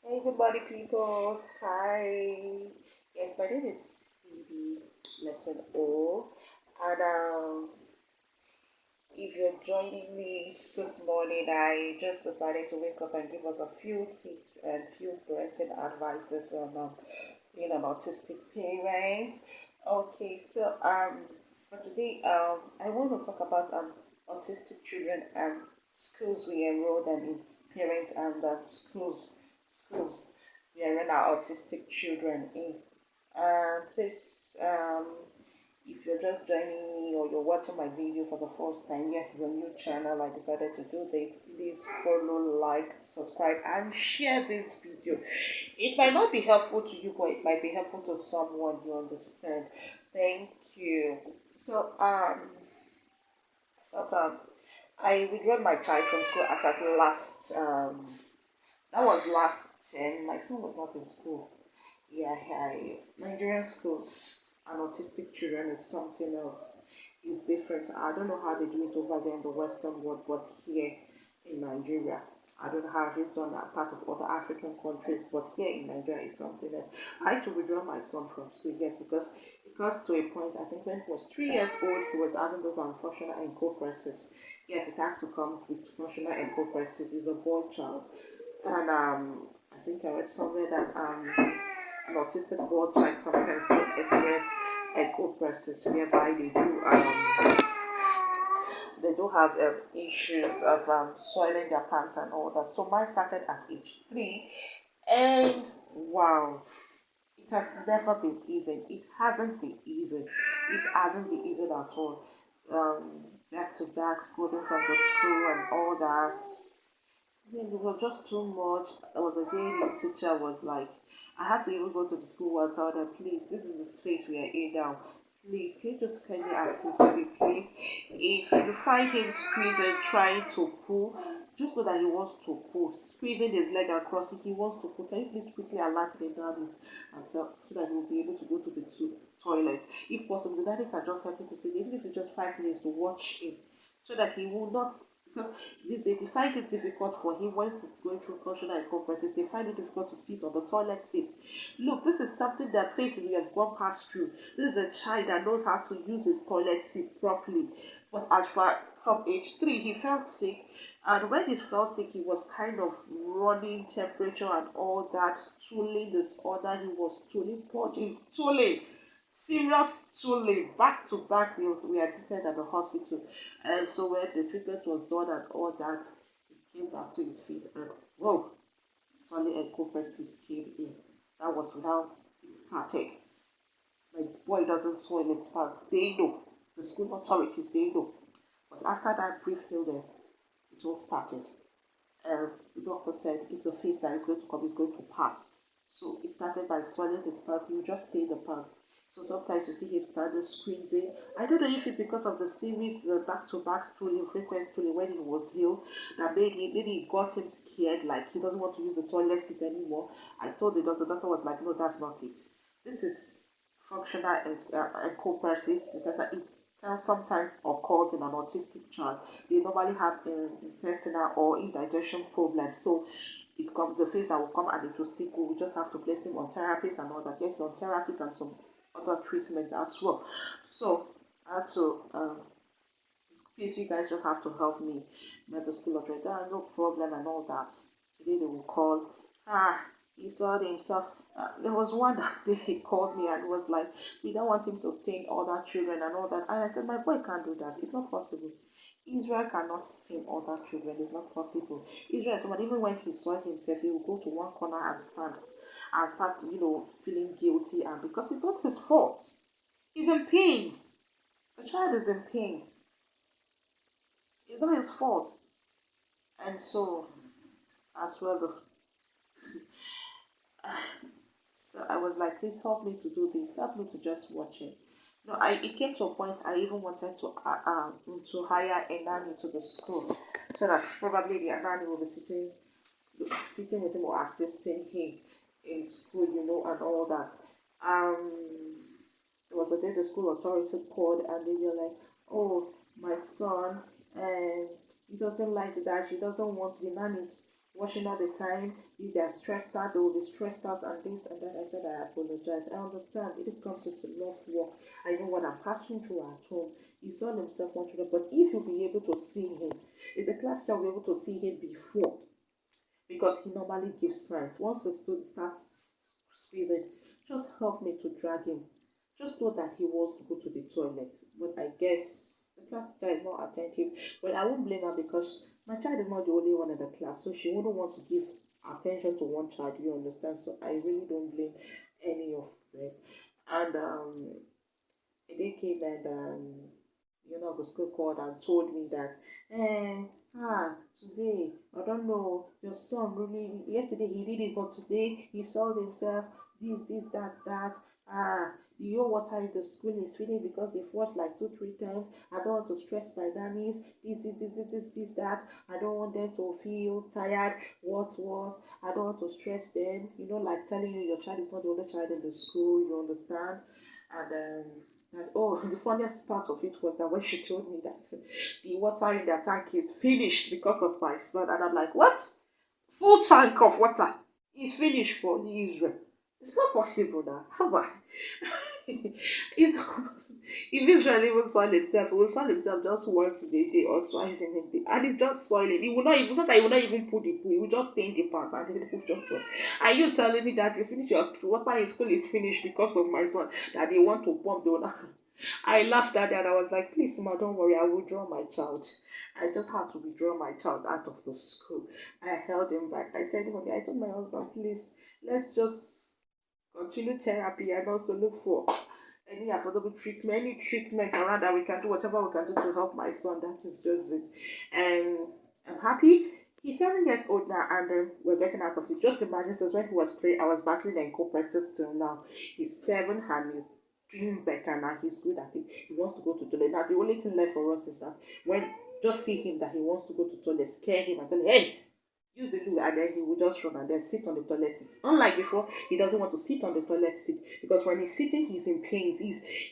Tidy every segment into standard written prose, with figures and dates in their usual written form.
Hey, good morning, people. Hi. Yes, my name is Phoebe Lesson O. And if you're joining me this morning, I just decided to wake up and give us a few tips and few parenting advices on being an autistic parent. Okay, so for today, I want to talk about autistic children and schools we enroll them in, parents and schools we enroll our autistic children in. Please, if you're just joining me or you're watching my video for the first time, yes, it's a new channel. I decided to do this. Please follow, like, subscribe, and share this video. It might not be helpful to you, but it might be helpful to someone you understand. Thank you. So, I withdrew my child from school as at last. That was last 10. My son was not in school. Yeah, Nigerian schools and autistic children is something else. It's different. I don't know how they do it over there in the Western world, but here in Nigeria, I don't know how it's done that part of other African countries, but here in Nigeria is something else. I had to withdraw my son from school, yes, because it got to a point, I think when he was 3 years old, he was having those functional encopresis. Yes, it has to come with functional encopresis. He's a boy child. And I think I read somewhere that an autistic boy child sometimes do experience encopresis, whereby they do have issues of soiling their pants and all that. So mine started at age 3, and wow, it has never been easy. It hasn't been easy. It hasn't been easy at all. Back to back, schooling from the school and all that. Yeah, it was just too much. There was a day the teacher was like, I had to even go to the school and tell them, please, this is the space we are in now. Please, can you just kindly assist me, please? If you find him squeezing, trying to pull, just so that he wants to pull, squeezing his leg across, if he wants to pull, can you please quickly alert him down this and tell so that he will be able to go to the toilet? If possible, the daddy can just help him to sit, even if it's just 5 minutes to watch him, so that he will not, because these days they find it difficult for him once he's going through functional incompetence. They find it difficult to sit on the toilet seat. Look, this is something that face we have gone past through. This is a child that knows how to use his toilet seat properly. But as far from age 3, he felt sick, and when he felt sick, he was kind of running temperature and all that, stooling disorder. He was stooling, purging, stooling, serious stooling, back to back. We were admitted at the hospital, and so when the treatment was done and all that, he came back to his feet, and whoa, suddenly encopresis came in. That was how it started. My boy doesn't soil his pants. They know. The school authorities, they know. But after that brief illness, it all started. The doctor said it's a phase that is going to come, it's going to pass. So it started by soiling his pants. He would just stay in the pants. So sometimes you see him standing squeezing. I don't know if it's because of the series, the back-to-back stooling, frequent stooling when he was ill, that maybe it got him scared, like he doesn't want to use the toilet seat anymore. I told the doctor was like, no, that's not it. This is functional encopresis. It sometimes occurs in an autistic child. They normally have intestinal or indigestion problems. So it comes the phase that will come and it will still go. We just have to place him on therapies and all that. Yes, on therapies and some other treatment as well. So I had to please, you guys just have to help me. Met the school authority. No problem and all that. Today they will call. He saw himself. There was one that day he called me and was like, we don't want him to stain other children and all that. And I said, my boy can't do that. It's not possible. Israel cannot stain other children. It's not possible. Israel, someone, even when he saw himself, he will go to one corner and start, feeling guilty. And because it's not his fault, he's in pains. The child is in pains. It's not his fault. And so, as well, so I was like, please help me to do this. Help me to just watch it. No, it came to a point I even wanted to hire a nanny to the school, so that probably the nanny will be sitting with him or assisting him in school, and all that. There was a day the school authority called and they were like, "Oh, my son, and he doesn't like that. He doesn't want the nannies watching all the time. If they are stressed out, they will be stressed out and this and that. I said, I apologize. I understand. It comes with a lot of work. I know what I'm passing through at home. He saw himself one children, but if you'll be able to see him, if the class teacher will be able to see him before, because he normally gives signs. Once the student starts squeezing, just help me to drag him. Just know that he wants to go to the toilet. But I guess the class teacher is not attentive. But I won't blame her because my child is not the only one in the class. So she wouldn't want to give attention to one child, you understand? So I really don't blame any of them. And they came and the school called and told me that, today, I don't know, your son really, yesterday he did it, but today he saw himself, this, that. The whole water in the school is feeding because they've washed like 2, 3 times. I don't want to stress my nannies, this, that. I don't want them to feel tired, what. I don't want to stress them, like telling you your child is not the only child in the school, you understand? And that, oh, the funniest part of it was that when she told me that the water in their tank is finished because of my son, and I'm like, what? Full tank of water is finished for Israel. It's not possible now. How about it's not possible. If Israel even soil himself, he will soil himself just once in a day or twice in a day. And it's just soiling. He will not even, it's not that he will not even put the pool, he will just stay in the park and the pool just soil. Are you telling me that you finish your water in school is finished because of my son? That they want to pump the water? I laughed at that and I was like, please, ma, don't worry, I will withdraw my child. I just had to withdraw my child out of the school. I held him back. I said, okay, I told my husband, please, let's just continue therapy and also look for any affordable treatment, any treatment around that we can do, whatever we can do to help my son. That is just it. And I'm happy. He's 7 years old now, and we're getting out of it. Just imagine, since when he was 3, I was battling encopresis till now. He's 7 and he's doing better now. He's good at it. He wants to go to toilet. Now, the only thing left for us is that when just see him that he wants to go to toilet, scare him and tell him, hey, use the loo, and then he will just run and then sit on the toilet seat. Unlike before, he doesn't want to sit on the toilet seat because when he's sitting, he's in pain.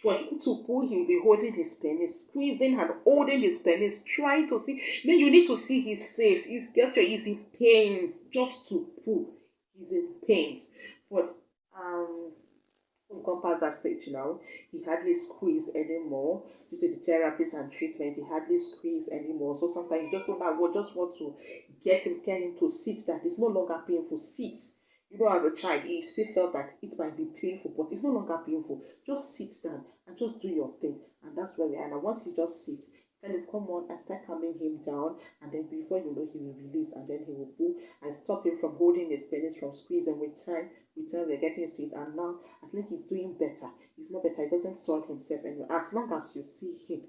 For him to pull, he'll be holding his penis, squeezing and holding his penis, trying to see. Then you need to see his face. His gesture is in pains just to pull. He's in pains. But we've gone past that stage now. He hardly squeeze anymore due to the therapies and treatment. He hardly squeeze anymore. So sometimes you just don't know, just want to get him, scare him to sit that it's no longer painful. Sit. As a child, you still felt that it might be painful, but it's no longer painful. Just sit down and just do your thing. And that's where we are. And once he just sits, tell him, come on, and start calming him down. And then before you know, he will release and then he will pull and stop him from holding his penis from squeezing with time we're getting used to it. And now I think he's doing better. He's not better. He doesn't soil himself anymore. As long as you see him,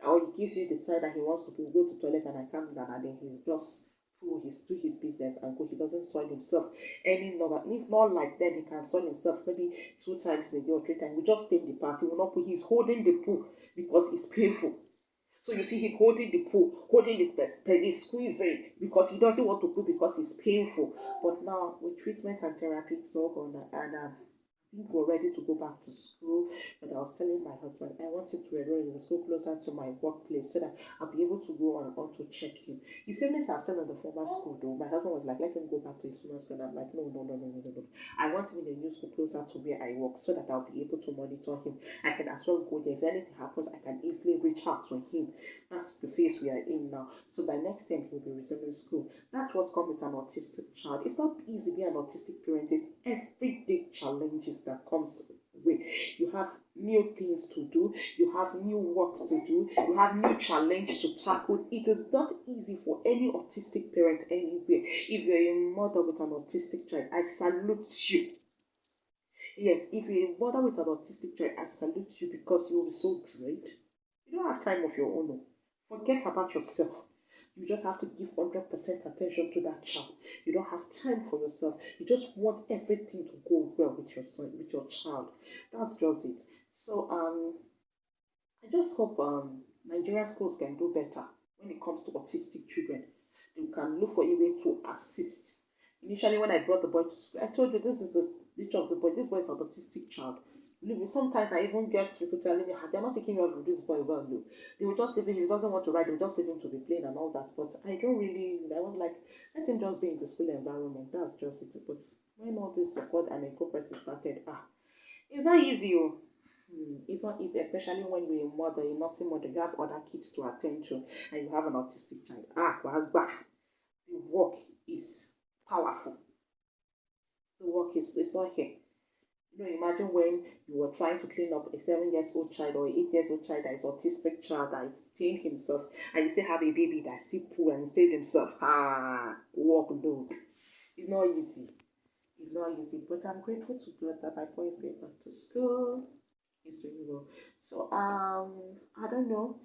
or he gives you the sign that he wants to go to toilet and I calm down, and then he will just do his business and go. He doesn't soil himself any longer. If not like then he can soil himself maybe 2 times in a day or 3 times. We just take the part. He will not put. He's holding the poo because it's painful. So you see him holding the poo, holding his penis, squeezing because he doesn't want to poo because it's painful. But now with treatment and therapy, it's all gone, and I think we're ready to go back to school. But I was telling my husband I wanted to enroll in the school closer to my workplace so that I'll be able to go on to check him. His siblings are still in the former school though. My husband was like, let him go back to his former school. And I'm like, no. I want him in a new school closer to where I work so that I'll be able to monitor him. I can as well go there. If anything happens, I can easily reach out to him. That's the phase we are in now. So by next time he'll be resuming school. That's what's come with an autistic child. It's not easy being an autistic parent. It's everyday challenges that comes with. You have new things to do, you have new work to do, you have new challenge to tackle. It is not easy for any autistic parent anywhere. If you're a mother with an autistic child, I salute you. Yes, if you're a mother with an autistic child, I salute you because you'll be so great. You don't have time of your own. Forget about yourself. You just have to give 100% attention to that child. You don't have time for yourself. You just want everything to go well with your son, with your child. That's just it. So I just hope Nigerian schools can do better when it comes to autistic children. They can look for a way to assist. Initially, when I brought the boy to school, I told you this is the nature of the boy. This boy is an autistic child. Sometimes I even get people telling me, "Ah, they're not taking care of this boy well, no. They will just leave him, he doesn't want to ride, they will just leave him to be playing and all that." But I don't really, I was like, let him just be in the school environment. That's just it. But when all this support and encouragement started, it's not easy. Oh. It's not easy, especially when you're a mother, a nursing mother, you have other kids to attend to, and you have an autistic child. The work is powerful. The work is it's not here. Imagine when you were trying to clean up a 7 years old child or 8 years old child that is autistic child that is staying himself, and you still have a baby that still poor and stayed himself. Workload. It's not easy. It's not easy, but I'm grateful to God that my boy is going back to school. He's doing well. So I don't know.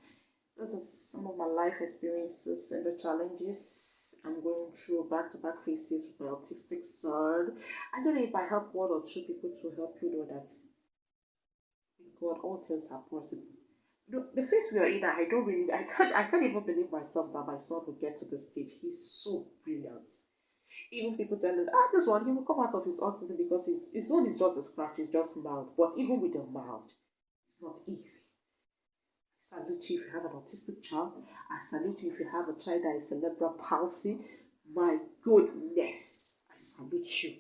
This is some of my life experiences and the challenges I'm going through back to back phases with my autistic son. I don't know if I help one or two people to help you know that with God all things are possible. The phase we are in, I can't even believe myself that my son will get to this stage. He's so brilliant. Even people tell him, this one, he will come out of his autism because his own is just a scratch, it's just mild. But even with the mild, it's not easy. I salute you if you have an autistic child. I salute you if you have a child that is cerebral palsy. My goodness, I salute you.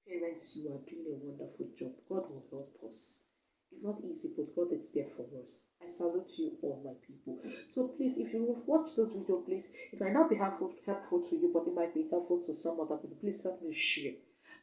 Parents, you are doing a wonderful job. God will help us. It's not easy, but God is there for us. I salute you, all my people. So please, if you watch this video, please, it might not be helpful to you, but it might be helpful to some other people. Please help me share,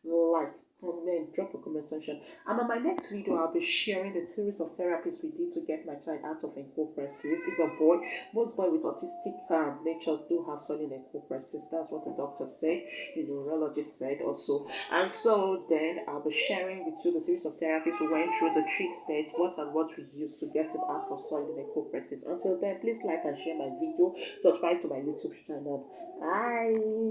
like, comment, drop a comment section. And on my next video, I'll be sharing the series of therapies we did to get my child out of encopresis. It's a boy. Most boys with autistic natures do have sudden encopresis. That's what the doctor said, the neurologist said also. And so then I'll be sharing with you the series of therapies we went through, the treatment, what and what we used to get him out of sudden encopresis. Until then, please like and share my video. Subscribe to my YouTube channel. Bye.